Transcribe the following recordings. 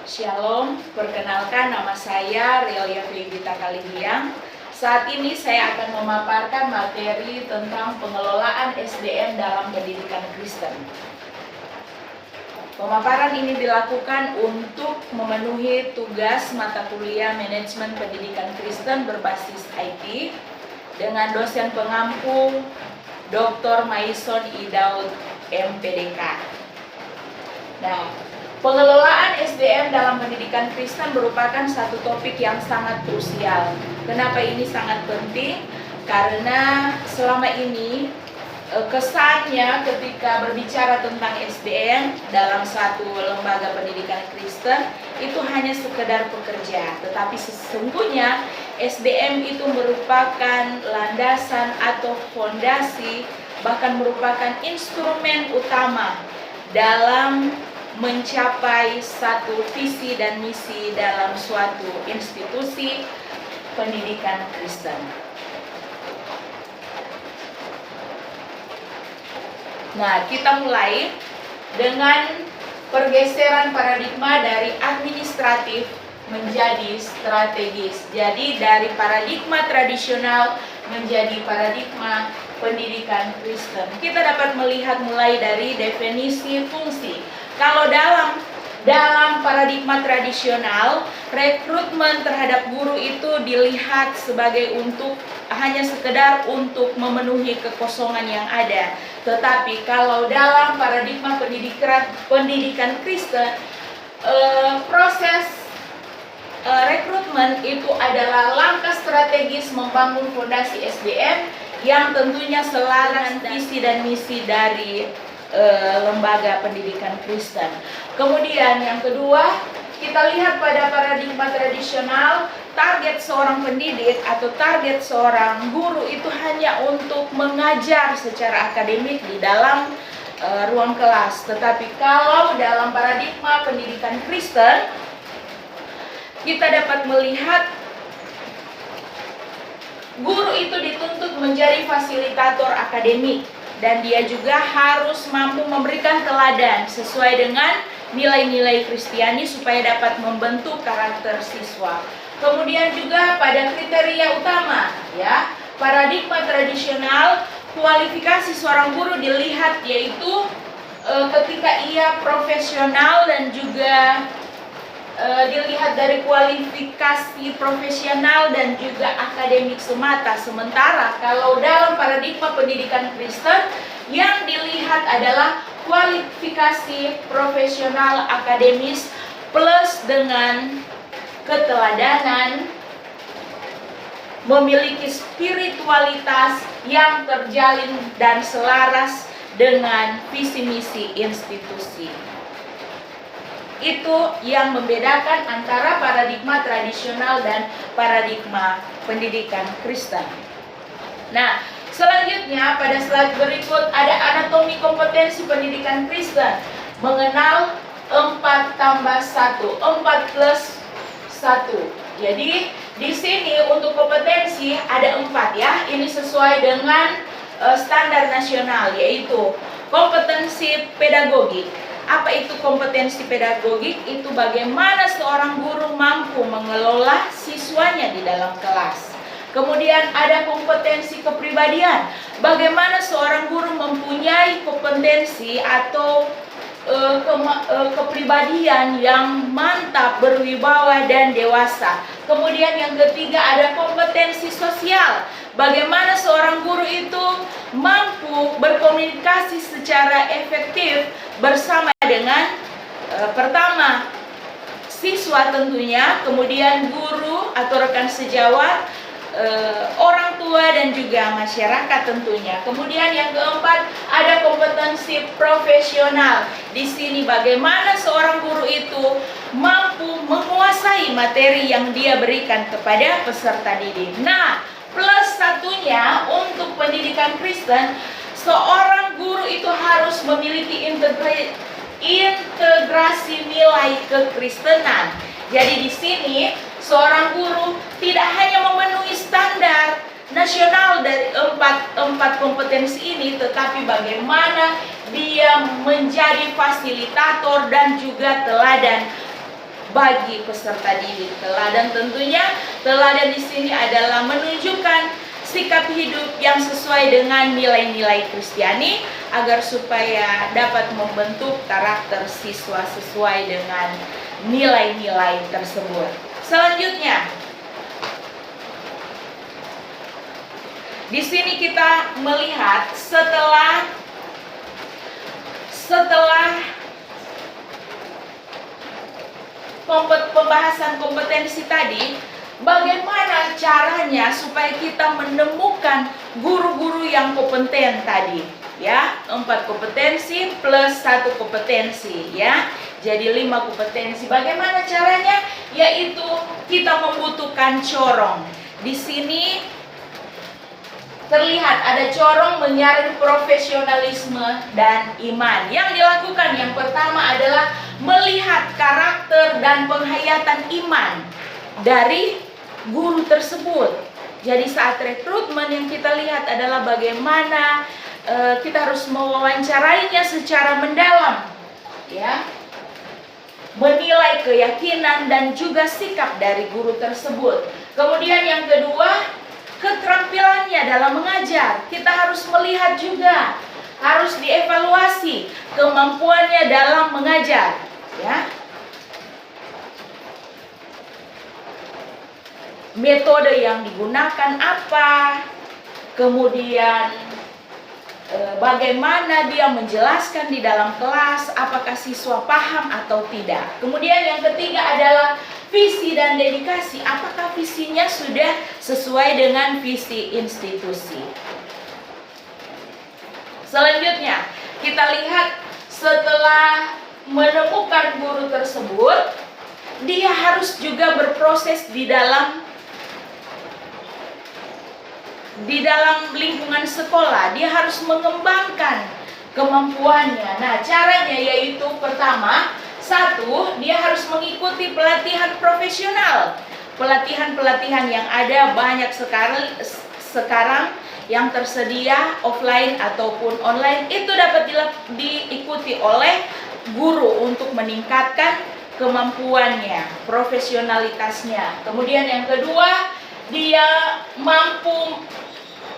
Shalom, perkenalkan nama saya Relia Felibita Kalihiang. Saat ini saya akan memaparkan materi tentang pengelolaan SDM dalam pendidikan Kristen. Pemaparan ini dilakukan untuk memenuhi tugas mata kuliah Manajemen Pendidikan Kristen berbasis IT dengan dosen pengampu Dr. Maison I. Daud, MPDK. Nah, pengelolaan SDM dalam pendidikan Kristen merupakan satu topik yang sangat krusial. Kenapa ini sangat penting? Karena selama ini kesannya ketika berbicara tentang SDM dalam satu lembaga pendidikan Kristen itu hanya sekedar pekerja, tetapi sesungguhnya SDM itu merupakan landasan atau fondasi, bahkan merupakan instrumen utama dalam mencapai satu visi dan misi dalam suatu institusi pendidikan Kristen. Nah, kita mulai dengan pergeseran paradigma dari administratif menjadi strategis. Jadi dari paradigma tradisional menjadi paradigma pendidikan Kristen. Kita dapat melihat mulai dari definisi fungsi. Kalau dalam paradigma tradisional, rekrutmen terhadap guru itu dilihat sebagai hanya sekedar untuk memenuhi kekosongan yang ada. Tetapi kalau dalam paradigma pendidikan Kristen, proses rekrutmen itu adalah langkah strategis membangun fondasi SDM yang tentunya selaras visi dan misi dari lembaga pendidikan Kristen. Kemudian yang kedua, kita lihat pada paradigma tradisional, target seorang pendidik atau target seorang guru itu hanya untuk mengajar secara akademik di dalam ruang kelas. Tetapi kalau dalam paradigma pendidikan Kristen, kita dapat melihat guru itu dituntut menjadi fasilitator akademik. Dan dia juga harus mampu memberikan teladan sesuai dengan nilai-nilai Kristiani supaya dapat membentuk karakter siswa. Kemudian juga pada kriteria utama, ya, paradigma tradisional, kualifikasi seorang guru dilihat yaitu ketika ia profesional dan juga dilihat dari kualifikasi profesional dan juga akademik semata. Sementara kalau dalam paradigma pendidikan Kristen yang dilihat adalah kualifikasi profesional akademis plus dengan keteladanan, memiliki spiritualitas yang terjalin dan selaras dengan visi misi institusi. Itu yang membedakan antara paradigma tradisional dan paradigma pendidikan Kristen. Nah, selanjutnya pada slide berikut ada anatomi kompetensi pendidikan Kristen. Mengenal 4 tambah 1, 4 plus 1. Jadi di sini untuk kompetensi ada 4 ya. Ini sesuai dengan standar nasional, yaitu kompetensi pedagogik. Apa itu kompetensi pedagogik? Itu bagaimana seorang guru mampu mengelola siswanya di dalam kelas. Kemudian ada kompetensi kepribadian. Bagaimana seorang guru mempunyai kompetensi atau kepribadian yang mantap, berwibawa dan dewasa. Kemudian yang ketiga ada kompetensi sosial. Bagaimana seorang guru itu mampu berkomunikasi secara efektif bersama dengan pertama siswa tentunya, kemudian guru atau rekan sejawat, orang tua dan juga masyarakat tentunya. Kemudian yang keempat ada kompetensi profesional. Di sini bagaimana seorang guru itu mampu menguasai materi yang dia berikan kepada peserta didik. Nah, plus satunya untuk pendidikan Kristen, seorang guru itu harus memiliki integrasi nilai kekristenan. Jadi di sini seorang guru tidak hanya memenuhi standar nasional dari empat kompetensi ini, tetapi bagaimana dia menjadi fasilitator dan juga teladan bagi peserta didik. Teladan tentunya, teladan di sini adalah menunjukkan sikap hidup yang sesuai dengan nilai-nilai Kristiani agar supaya dapat membentuk karakter siswa sesuai dengan nilai-nilai tersebut. Selanjutnya, di sini kita melihat setelah pembahasan kompetensi tadi, bagaimana caranya supaya kita menemukan guru-guru yang kompeten tadi, ya. 4 kompetensi plus 1 kompetensi, ya. Jadi 5 kompetensi. Bagaimana caranya? Yaitu kita membutuhkan corong. Di sini terlihat ada corong menyaring profesionalisme dan iman. Yang dilakukan yang pertama adalah melihat karakter dan penghayatan iman dari guru tersebut. Jadi saat rekrutmen yang kita lihat adalah bagaimana kita harus mewawancarainya secara mendalam, ya. Menilai keyakinan dan juga sikap dari guru tersebut. Kemudian yang kedua, keterampilannya dalam mengajar. Kita harus melihat juga, harus dievaluasi kemampuannya dalam mengajar, ya. Metode yang digunakan apa, kemudian bagaimana dia menjelaskan di dalam kelas, apakah siswa paham atau tidak. Kemudian yang ketiga adalah visi dan dedikasi, apakah visinya sudah sesuai dengan visi institusi. Selanjutnya, kita lihat setelah menemukan guru tersebut, dia harus juga berproses di dalam lingkungan sekolah. Dia harus mengembangkan kemampuannya. Nah, caranya yaitu pertama, 1, dia harus mengikuti pelatihan profesional. Pelatihan-pelatihan yang ada banyak sekarang yang tersedia offline ataupun online, itu dapat diikuti oleh guru untuk meningkatkan kemampuannya, profesionalitasnya. Kemudian yang kedua, dia mampu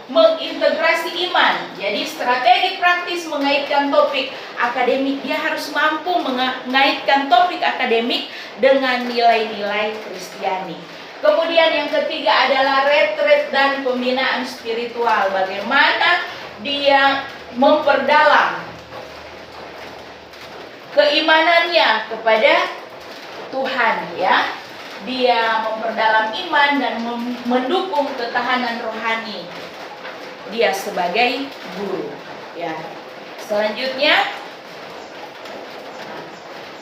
mengintegrasi iman. Jadi strategi praktis mengaitkan topik akademik, dia harus mampu mengaitkan topik akademik dengan nilai-nilai Kristiani. Kemudian yang ketiga adalah retret dan pembinaan spiritual. Bagaimana dia memperdalam keimanannya kepada Tuhan, ya. Dia memperdalam iman dan mendukung ketahanan rohani dia sebagai guru, ya. Selanjutnya,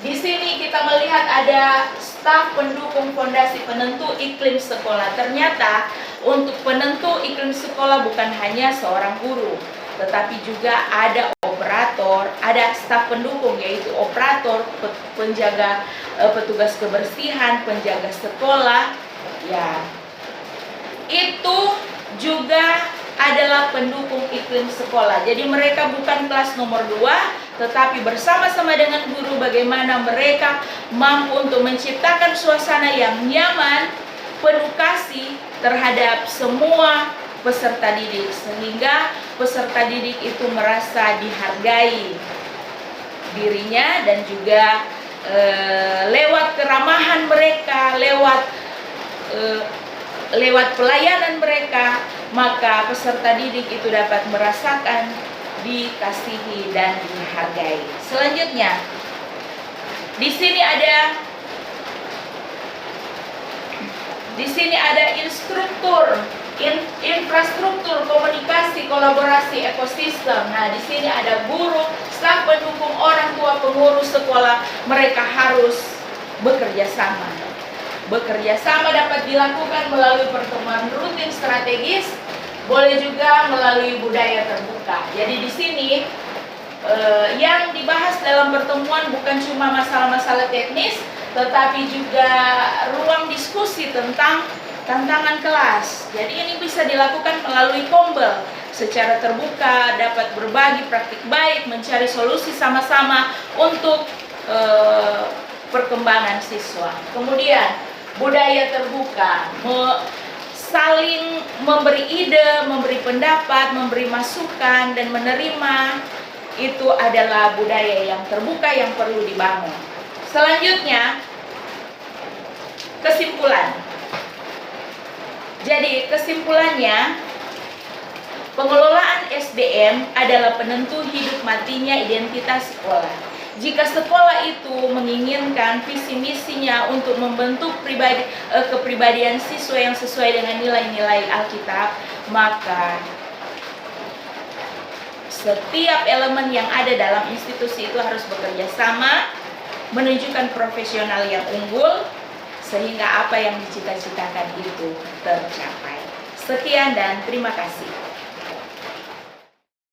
di sini kita melihat ada staf pendukung fondasi penentu iklim sekolah. Ternyata untuk penentu iklim sekolah bukan hanya seorang guru, tetapi juga ada operator, ada staf pendukung yaitu operator, penjaga, petugas kebersihan, penjaga sekolah, ya. Itu juga adalah pendukung iklim sekolah. Jadi mereka bukan kelas nomor 2, tetapi bersama-sama dengan guru bagaimana mereka mampu untuk menciptakan suasana yang nyaman, penuh kasih terhadap semua peserta didik, sehingga peserta didik itu merasa dihargai dirinya dan juga lewat keramahan mereka, lewat pelayanan mereka, maka peserta didik itu dapat merasakan dikasihi dan dihargai. Selanjutnya, di sini ada infrastruktur komunikasi, kolaborasi, ekosistem. Nah, di sini ada guru, staf pendukung, orang tua, pengurus sekolah. Mereka harus bekerja sama. Bekerja sama dapat dilakukan melalui pertemuan rutin strategis, boleh juga melalui budaya terbuka. Jadi di sini yang dibahas dalam pertemuan bukan cuma masalah-masalah teknis, tetapi juga ruang diskusi tentang tantangan kelas. Jadi ini bisa dilakukan melalui kombel secara terbuka, dapat berbagi praktik baik, mencari solusi sama-sama untuk perkembangan siswa. Kemudian budaya terbuka, saling memberi ide, memberi pendapat, memberi masukan, dan menerima, itu adalah budaya yang terbuka yang perlu dibangun. Selanjutnya, kesimpulan. Jadi kesimpulannya, pengelolaan SDM adalah penentu hidup matinya identitas sekolah. Jika sekolah itu menginginkan visi misinya untuk membentuk kepribadian siswa yang sesuai dengan nilai-nilai Alkitab, maka setiap elemen yang ada dalam institusi itu harus bekerja sama, menunjukkan profesional yang unggul, sehingga apa yang dicita-citakan itu tercapai. Sekian dan terima kasih.